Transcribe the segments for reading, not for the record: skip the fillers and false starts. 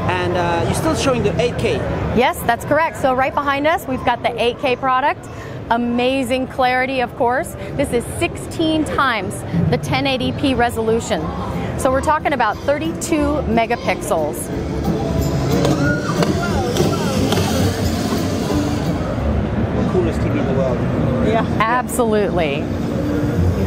And you're still showing the 8K. Yes, that's correct. So right behind us, we've got the 8K product. Amazing clarity, of course. This is 16 times the 1080p resolution. So we're talking about 32 megapixels. Coolest TV in the world. Yeah, absolutely.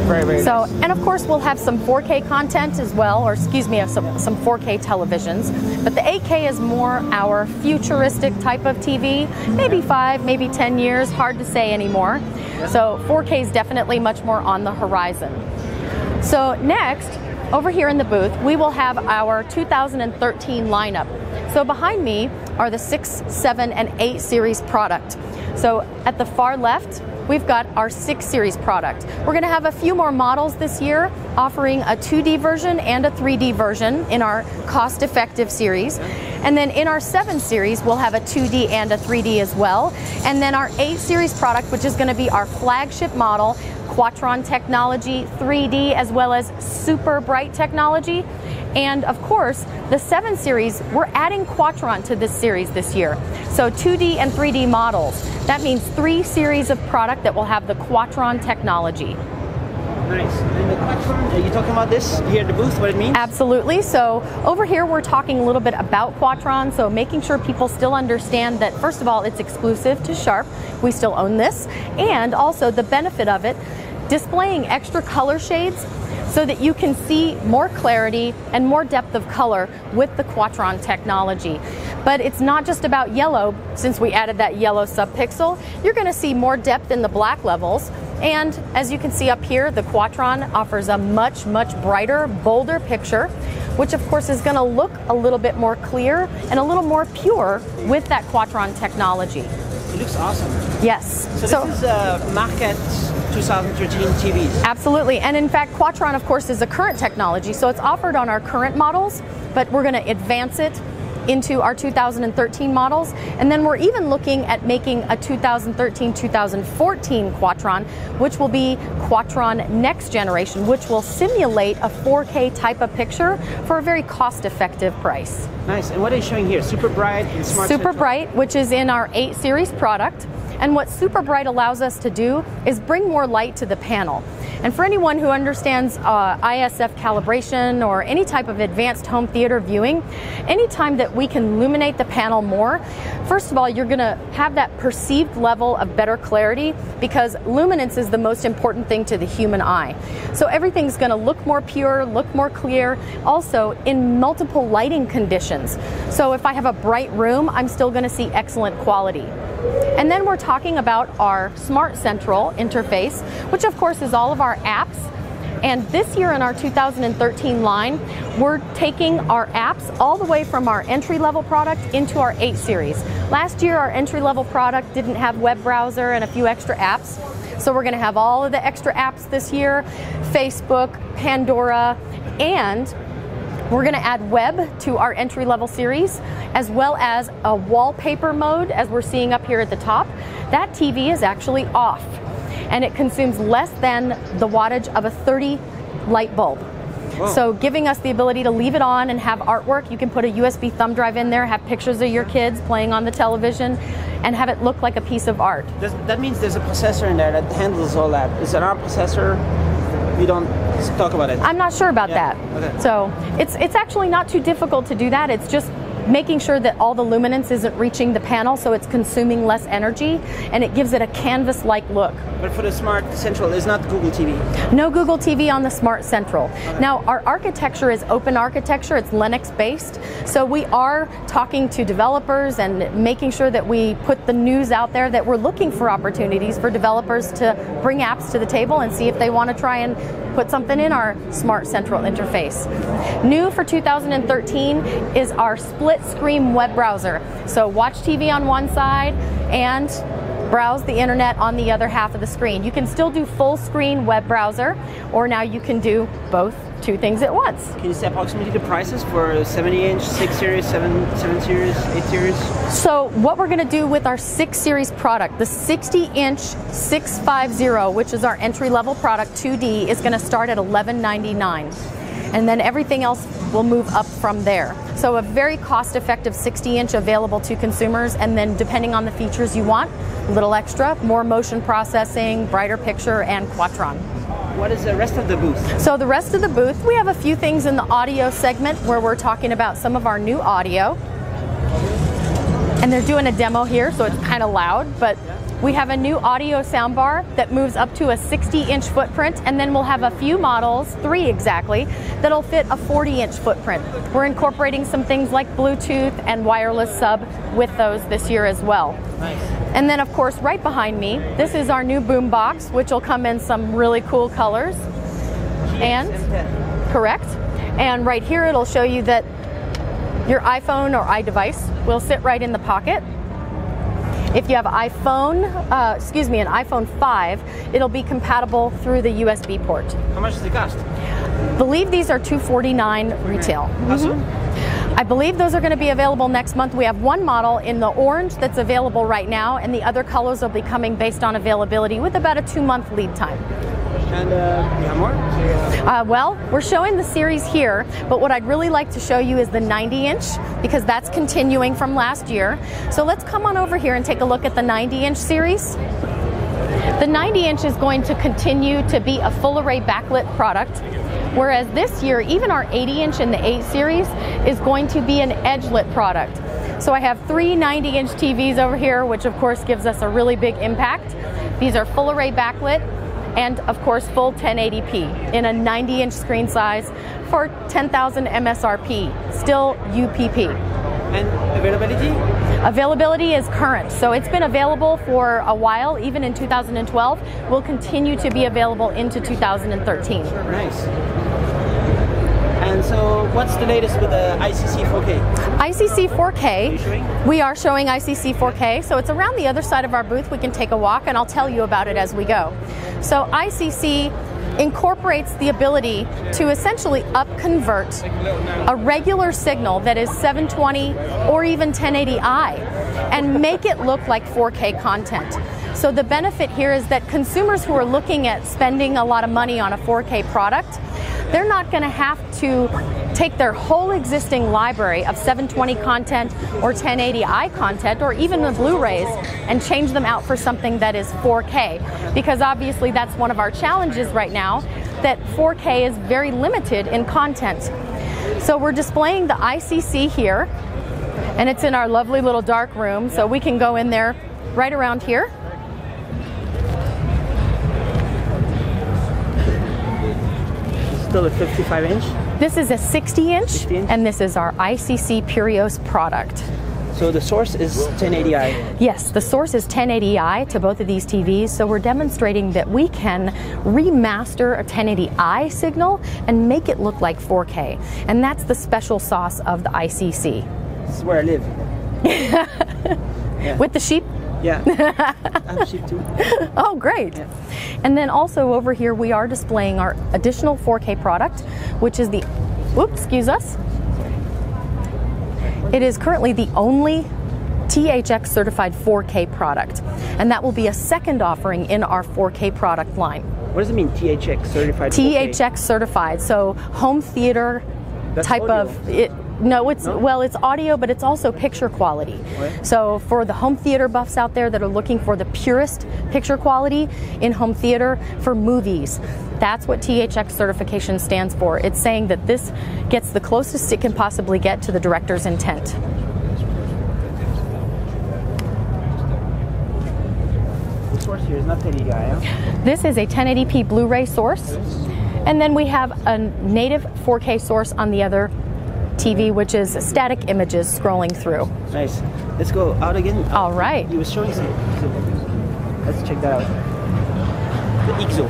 Very, very so, nice. and of course we'll have some 4K content as well, or excuse me, some 4K televisions. But the 8K is more our futuristic type of TV. Maybe 5, maybe 10 years, hard to say anymore. So 4K is definitely much more on the horizon. So next, over here in the booth, we will have our 2013 lineup. So behind me are the 6, 7, and 8 series product. So at the far left, we've got our 6 series product. We're going to have a few more models this year, offering a 2D version and a 3D version in our cost-effective series. And then in our 7 series, we'll have a 2D and a 3D as well. And then our 8 series product, which is going to be our flagship model, Quattron technology, 3D, as well as super bright technology. And of course, the 7 series, we're adding Quattron to this series this year. So 2D and 3D models. That means 3 series of product that will have the Quattron technology. Nice. And the Quattron, are you talking about this here at the booth, what it means? Absolutely. So over here we're talking a little bit about Quattron, so making sure people still understand that, first of all, it's exclusive to Sharp. We still own this. And also the benefit of it, displaying extra color shades so that you can see more clarity and more depth of color with the Quattron technology. But it's not just about yellow. Since we added that yellow subpixel, you're going to see more depth in the black levels. And as you can see up here, the Quattron offers a much, much brighter, bolder picture, which of course is going to look a little bit more clear and a little more pure with that Quattron technology. It looks awesome. Yes. So this is market 2013 TVs. Absolutely. And in fact, Quattron, of course, is a current technology, so it's offered on our current models, but we're going to advance it into our 2013 models. And then we're even looking at making a 2013-2014 Quattron, which will be Quattron Next Generation, which will simulate a 4K type of picture for a very cost-effective price. Nice. And what are you showing here? Super Bright and Smart Super Central? Bright, which is in our 8 series product. And what Super Bright allows us to do is bring more light to the panel. And for anyone who understands ISF calibration or any type of advanced home theater viewing, anytime that we can illuminate the panel more, first of all, you're going to have that perceived level of better clarity, because luminance is the most important thing to the human eye. So everything's going to look more pure, look more clear, also in multiple lighting conditions. So if I have a bright room, I'm still going to see excellent quality. And then we're talking about our Smart Central interface, which of course is all of our apps. And this year in our 2013 line, we're taking our apps all the way from our entry-level product into our 8 series. Last year, our entry-level product didn't have web browser and a few extra apps. So we're going to have all of the extra apps this year, Facebook, Pandora, and we're going to add web to our entry-level series, as well as a wallpaper mode, as we're seeing up here at the top. That TV is actually off, and it consumes less than the wattage of a 30 light bulb. Whoa. So giving us the ability to leave it on and have artwork. You can put a USB thumb drive in there, have pictures of your kids playing on the television, and have it look like a piece of art. That means there's a processor in there that handles all that. Is it our processor? You don't talk about it. I'm not sure about that. Okay. So it's actually not too difficult to do that. It's just making sure that all the luminance isn't reaching the panel, so it's consuming less energy, and it gives it a canvas-like look. But for the Smart Central, it's not Google TV? No Google TV on the Smart Central. Okay. Now, our architecture is open architecture. It's Linux-based, so we are talking to developers and making sure that we put the news out there that we're looking for opportunities for developers to bring apps to the table and see if they want to try and put something in our Smart Central interface. New for 2013 is our split screen web browser. So watch TV on one side and browse the internet on the other half of the screen. You can still do full screen web browser, or now you can do both, 2 things at once. Can you say approximately the prices for 70-inch, 6 series, 7 series, 8 series? So what we're going to do with our 6 series product, the 60-inch 650, which is our entry-level product 2D, is going to start at $1199. and then everything else will move up from there. So a very cost-effective 60-inch available to consumers, and then depending on the features you want, a little extra, more motion processing, brighter picture, and Quattron. What is the rest of the booth? So the rest of the booth, we have a few things in the audio segment where we're talking about some of our new audio. And they're doing a demo here, so it's kind of loud, but we have a new audio soundbar that moves up to a 60-inch footprint, and then we'll have a few models, 3 exactly, that'll fit a 40-inch footprint. We're incorporating some things like Bluetooth and wireless sub with those this year as well. Nice. And then of course right behind me, this is our new boom box, which will come in some really cool colors. And correct. And right here it'll show you that your iPhone or iDevice will sit right in the pocket. If you have an iPhone 5, it'll be compatible through the USB port. How much does it cost? I believe these are $249 retail. How soon? I believe those are going to be available next month. We have one model in the orange that's available right now, and the other colors will be coming based on availability with about a 2-month lead time. And you have more? Well, we're showing the series here, but what I'd really like to show you is the 90-inch, because that's continuing from last year. So let's come on over here and take a look at the 90-inch series. The 90-inch is going to continue to be a full array backlit product, whereas this year, even our 80-inch in the 8 series is going to be an edge-lit product. So I have 3 90-inch TVs over here, which of course gives us a really big impact. These are full array backlit, and of course full 1080p in a 90-inch screen size for $10,000 MSRP, still UPP. And availability? Availability is current, so it's been available for a while, even in 2012. Will continue to be available into 2013. Nice. And so what's the latest with the ICC 4K? ICC 4K, we are showing ICC 4K, so it's around the other side of our booth. We can take a walk and I'll tell you about it as we go. So ICC incorporates the ability to essentially up-convert a regular signal that is 720 or even 1080i and make it look like 4K content. So the benefit here is that consumers who are looking at spending a lot of money on a 4K product, they're not going to have to take their whole existing library of 720 content or 1080i content or even the Blu-rays and change them out for something that is 4K, because obviously that's one of our challenges right now, that 4K is very limited in content. So we're displaying the ICC here, and it's in our lovely little dark room, so we can go in there right around here. Still a 55-inch? This is a 60-inch, and this is our ICC Purios product. So the source is 1080i? Yes, the source is 1080i to both of these TVs, so we're demonstrating that we can remaster a 1080i signal and make it look like 4K. And that's the special sauce of the ICC. This is where I live. Yeah. With the sheep? Yeah, I have sheep too. Oh, great. Yeah. And then also over here we are displaying our additional 4K product, which is the, whoops, excuse us. It is currently the only THX certified 4K product, and that will be a second offering in our 4K product line. What does it mean, THX certified? THX certified, so home theater. That's type audio. Of it. No, it's well, it's audio, but it's also picture quality. What? So for the home theater buffs out there that are looking for the purest picture quality in home theater for movies, that's what THX certification stands for. It's saying that this gets the closest it can possibly get to the director's intent. The source here is not 1080i, huh? This is a 1080p Blu-ray source, and then we have a native 4K source on the other TV, which is static images scrolling through. Nice. Let's go out again. All right. You were showing something. Let's check that out. The IGZO.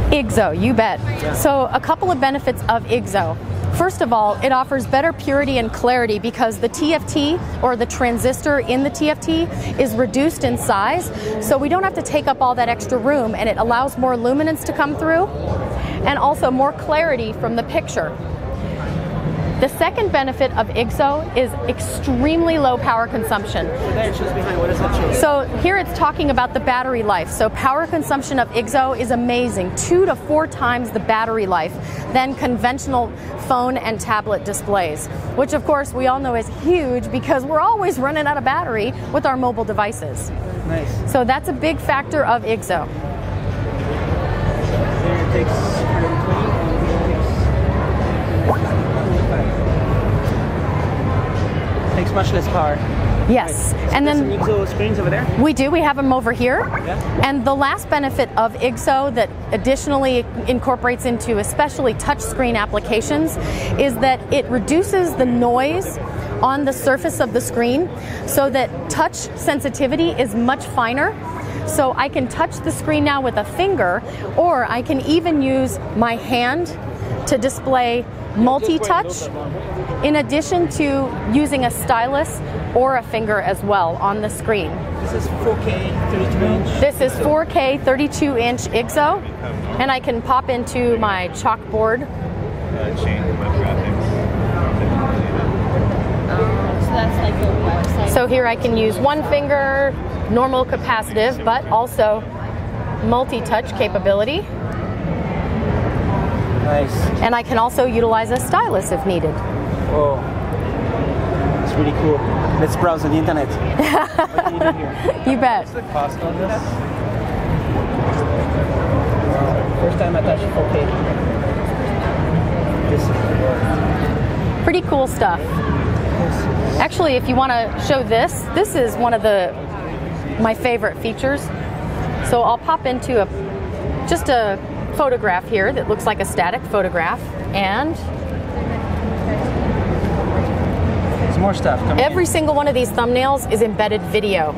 IGZO, you bet. Yeah. So a couple of benefits of IGZO. First of all, it offers better purity and clarity because the TFT, or the transistor in the TFT, is reduced in size, so we don't have to take up all that extra room, and it allows more luminance to come through and also more clarity from the picture. The second benefit of IGZO is extremely low power consumption. There it shows behind. What does that show? So here it's talking about the battery life. So power consumption of IGZO is amazing, 2 to 4 times the battery life than conventional phone and tablet displays, which of course we all know is huge because we're always running out of battery with our mobile devices. Nice. So that's a big factor of IGZO. There it takes 120. Takes much less power. Yes, Right. So and then some IGZO screens over there. we have them over here. Yeah. And the last benefit of IGZO that additionally incorporates into especially touchscreen applications is that it reduces the noise on the surface of the screen so that touch sensitivity is much finer. So I can touch the screen now with a finger, or I can even use my hand to display multi-touch, in addition to using a stylus or a finger as well on the screen. This is 4K 32-inch. This is 4K 32-inch IGZO, and I can pop into my chalkboard. Change web graphics. So that's like the website. So here I can use one finger, normal capacitive, but also multi-touch capability. Nice. And I can also utilize a stylus if needed. Whoa. It's really cool. Let's browse on the internet. What can you do here? You bet. What's the cost on this? First time I touched 4K. This. Pretty cool stuff. Actually, if you want to show this, this is one of my favorite features. So I'll pop into just a photograph here that looks like a static photograph, and There's more stuff coming every single one of these thumbnails is embedded video.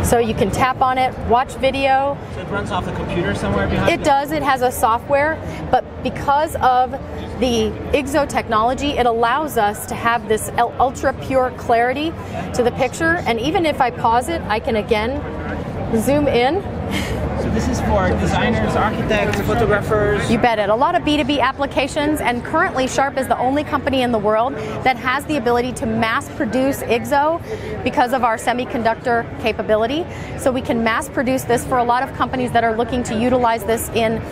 So you can tap on it, watch video. So it runs off the computer somewhere behind It does, it has a software, but because of the IGZO technology, it allows us to have this ultra pure clarity to the picture, and even if I pause it, I can again zoom in. So this is for designers, architects, photographers. You bet it. A lot of B2B applications, and currently Sharp is the only company in the world that has the ability to mass produce IGZO because of our semiconductor capability. So we can mass produce this for a lot of companies that are looking to utilize this in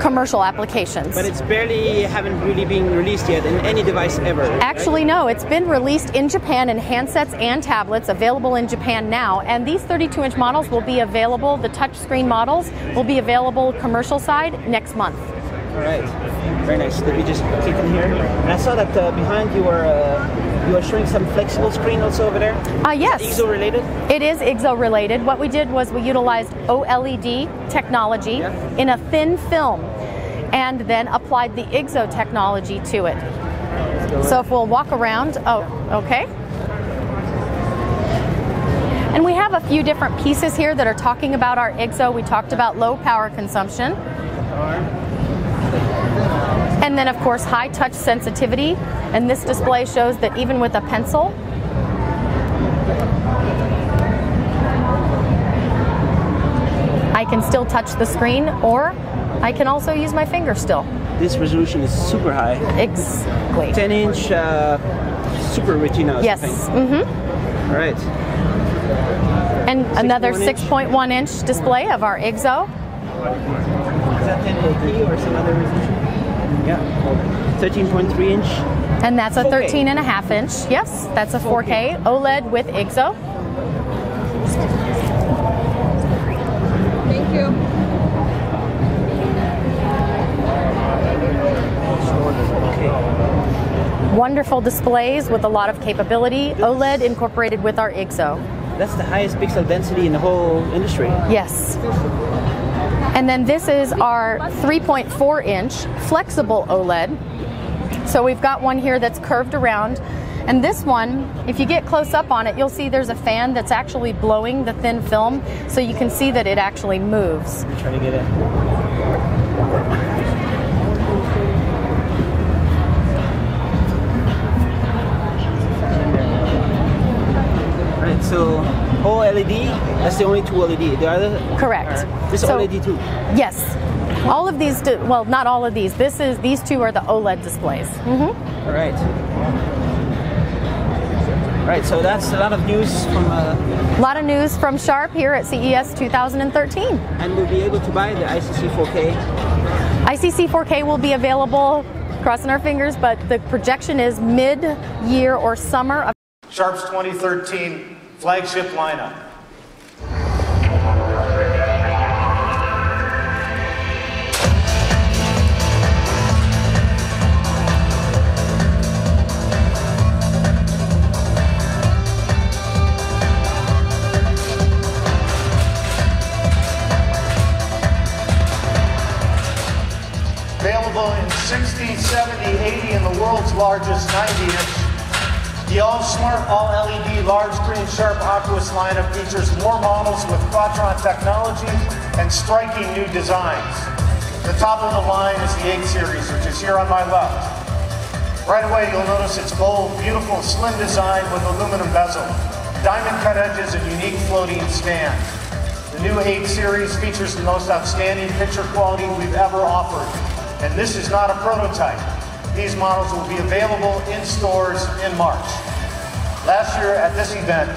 commercial applications. But it's haven't really been released yet in any device ever. Actually, no, it's been released in Japan in handsets and tablets, available in Japan now, and these 32-inch models will be available, the touchscreen models will be available commercial side next month. All right, very nice. Let me just click in here. And I saw that behind you were showing some flexible screen also over there. Yes. Is that IGZO related? It is IGZO related. What we did was we utilized OLED technology in a thin film and then applied the IGZO technology to it. So if we'll walk around, okay. And we have a few different pieces here that are talking about our IGZO. We talked about low power consumption. And then of course high touch sensitivity, and this display shows that even with a pencil, I can still touch the screen, or I can also use my finger still. This resolution is super high. Exactly. 10-inch super retina. Yes. Mm-hmm. All right. And another 6.1-inch display of our IGZO. Is that 1080p or some other resolution? Yeah. 13.3 inch. And that's a 4K. 13.5-inch. Yes, that's a 4K OLED with IGZO. Thank you. Wonderful displays with a lot of capability. OLED incorporated with our IGZO. That's the highest pixel density in the whole industry. Yes. And then this is our 3.4-inch flexible OLED. So we've got one here that's curved around. And this one, if you get close up on it, you'll see there's a fan that's actually blowing the thin film. So you can see that it actually moves. I'm trying to get it. Right, so OLED, that's the only two OLED. The other? Correct. This So- OLED too. Yes. All of these, well, not all of these. These two are the OLED displays. All right. Right, so that's a lot of news from... A lot of news from Sharp here at CES 2013. And we'll be able to buy the ICC 4K. ICC 4K will be available, crossing our fingers, but the projection is mid-year or summer of Sharp's 2013 flagship lineup. Available in 60, 70, 80, and the world's largest 90-inch. The all-smart, all-LED, large-screen Sharp AQUOS lineup features more models with Quattron technology and striking new designs. The top of the line is the 8 series, which is here on my left. Right away, you'll notice its bold, beautiful, slim design with aluminum bezel, diamond cut edges, and unique floating stand. The new 8 series features the most outstanding picture quality we've ever offered. And this is not a prototype. These models will be available in stores in March. Last year at this event,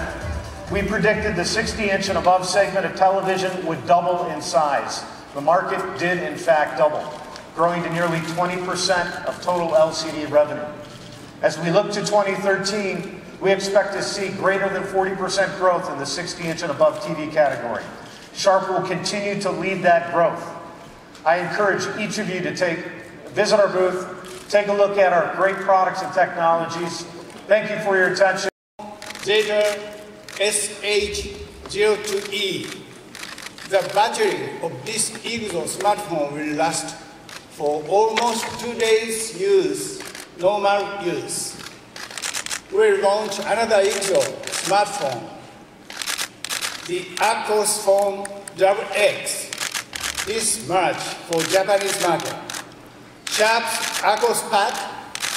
we predicted the 60-inch and above segment of television would double in size. The market did in fact double, growing to nearly 20% of total LCD revenue. As we look to 2013, we expect to see greater than 40% growth in the 60-inch and above TV category. Sharp will continue to lead that growth. I encourage each of you to visit our booth, take a look at our great products and technologies. Thank you for your attention. Zeta SH02E. The battery of this IGZO smartphone will last for almost 2 days use, normal use. We'll launch another IGZO smartphone, the AQUOS Phone XX. This March for Japanese market. Sharp's AQUOS Pad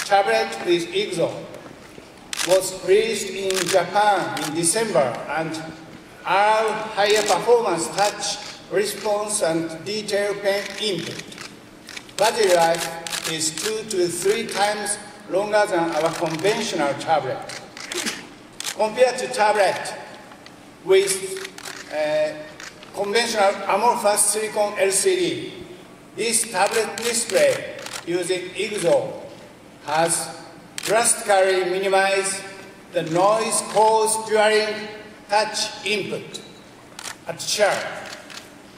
tablet with IGZO was released in Japan in December and our higher performance touch response and detail pen input. Battery life is 2 to 3 times longer than our conventional tablet. Compared to tablet with conventional amorphous silicon LCD, this tablet display using IGZO has drastically minimized the noise caused during touch input. At Sharp,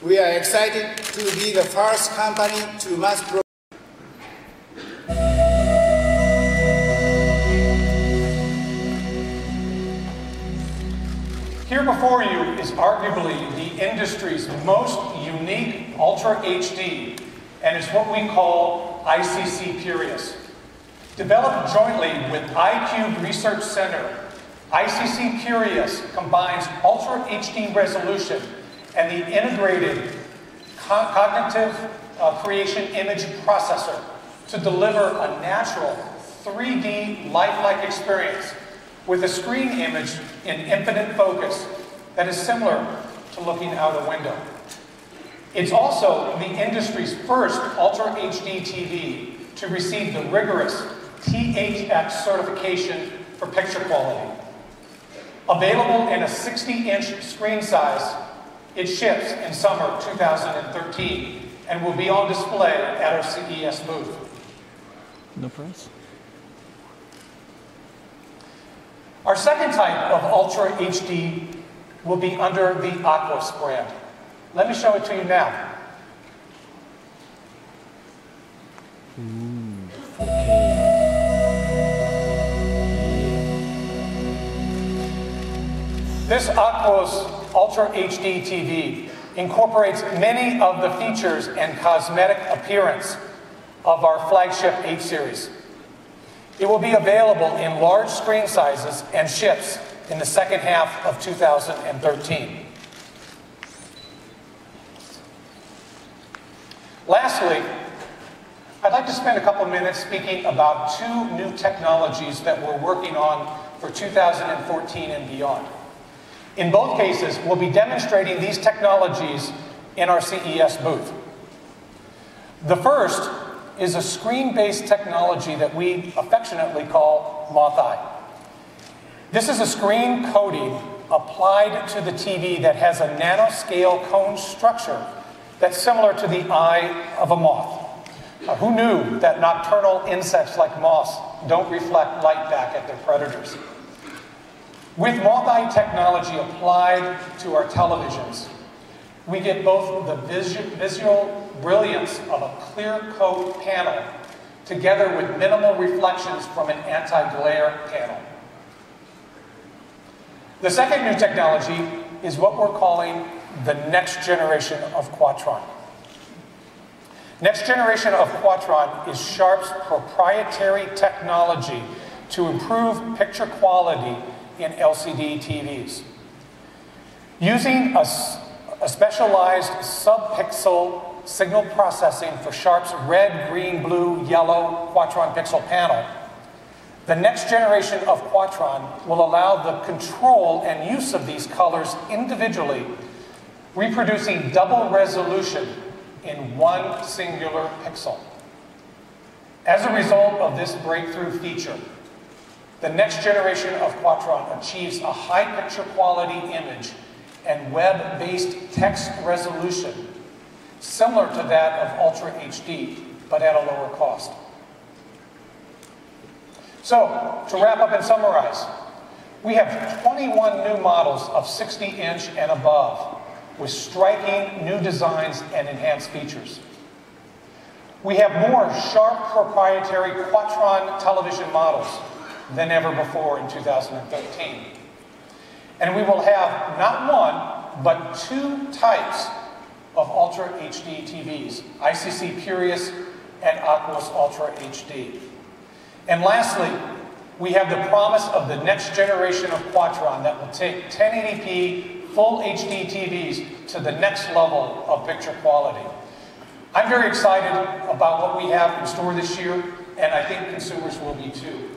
we are excited to be the first company to mass produce. Here before you is arguably the industry's most unique Ultra HD, and is what we call ICC Purios. Developed jointly with IQ Research Center, ICC Purios combines Ultra HD resolution and the integrated cognitive creation image processor to deliver a natural 3D lifelike experience with a screen image in infinite focus that is similar to looking out a window. It's also the industry's first Ultra HD TV to receive the rigorous THX certification for picture quality. Available in a 60-inch screen size, it ships in summer 2013 and will be on display at our CES booth. No price? Our second type of Ultra HD will be under the AQUOS brand. Let me show it to you now. This AQUOS Ultra HD TV incorporates many of the features and cosmetic appearance of our flagship 8 series. It will be available in large screen sizes and ships in the second half of 2013. Lastly, I'd like to spend a couple minutes speaking about 2 new technologies that we're working on for 2014 and beyond. In both cases, we'll be demonstrating these technologies in our CES booth. The first is a screen-based technology that we affectionately call Moth Eye. This is a screen coating applied to the TV that has a nanoscale cone structure that's similar to the eye of a moth. Who knew that nocturnal insects like moths don't reflect light back at their predators? With Moth Eye technology applied to our televisions, we get both the visual brilliance of a clear coat panel together with minimal reflections from an anti-glare panel. The second new technology is what we're calling the next generation of Quattron. Next generation of Quattron is Sharp's proprietary technology to improve picture quality in LCD TVs. Using a specialized sub-pixel signal processing for Sharp's red, green, blue, yellow Quattron pixel panel, the next generation of Quattron will allow the control and use of these colors individually, reproducing double resolution in one singular pixel. As a result of this breakthrough feature, the next generation of Quattron achieves a high picture quality image and web-based text resolution similar to that of Ultra HD, but at a lower cost. So, to wrap up and summarize, we have 21 new models of 60-inch and above with striking new designs and enhanced features. We have more Sharp proprietary Quattron television models than ever before in 2013. And we will have not one, but two types of Ultra HD TVs, ICC Purios and AQUOS Ultra HD. And lastly, we have the promise of the next generation of Quattron that will take 1080p full HD TVs to the next level of picture quality. I'm very excited about what we have in store this year, and I think consumers will be too.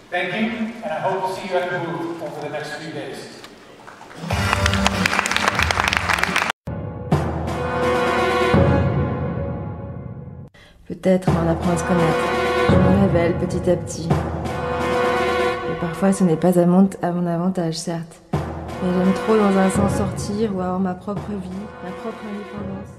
Thank you, and I hope to see you at the booth over the next few days. Peut-être, on apprend à se connaître. Je me révèle petit à petit. Et parfois, ce n'est pas à mon avantage, certes. Mais j'aime trop dans un sens sortir ou avoir ma propre vie, ma propre indépendance.